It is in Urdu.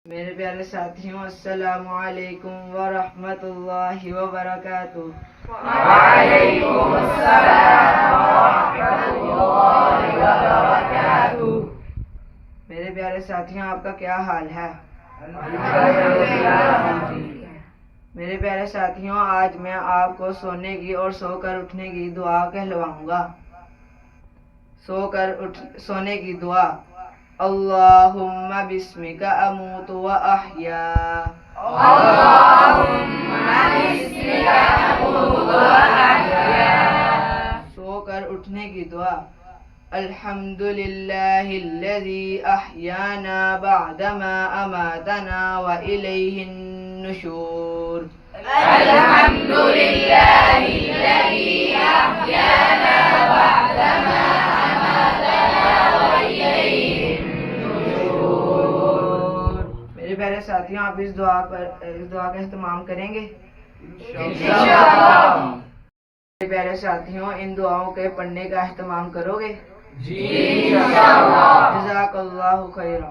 میرے پیارے ساتھیوں، السلام علیکم ورحمۃ اللہ وبرکاتہ۔ وعلیکم السلام ورحمۃ اللہ وبرکاتہ۔ میرے پیارے ساتھیوں، آپ کا کیا حال ہے؟ میرے پیارے ساتھیوں، آج میں آپ کو سونے کی اور سو کر اٹھنے کی دعا کہلواؤں گا۔ سونے کی دعا: اللہم بسمک اموت و احیا۔ اللہم بسمک اموت و احیا۔ سو کر اٹھنے کی دعا: الحمدللہ الذی احیانا بعدما اماتنا والیہ النشور۔ الحمدللہ الذی احیانا بعدما اماتنا والیہ النشور۔ میرے پیارے ساتھیوں، آپ اس دعا کا اہتمام کریں گے؟ انشاءاللہ۔ میرے پیارے ساتھیوں، ان دعاؤں کے پڑھنے کا اہتمام کرو گے؟ جی انشاءاللہ۔ جزاک اللہ خیرا۔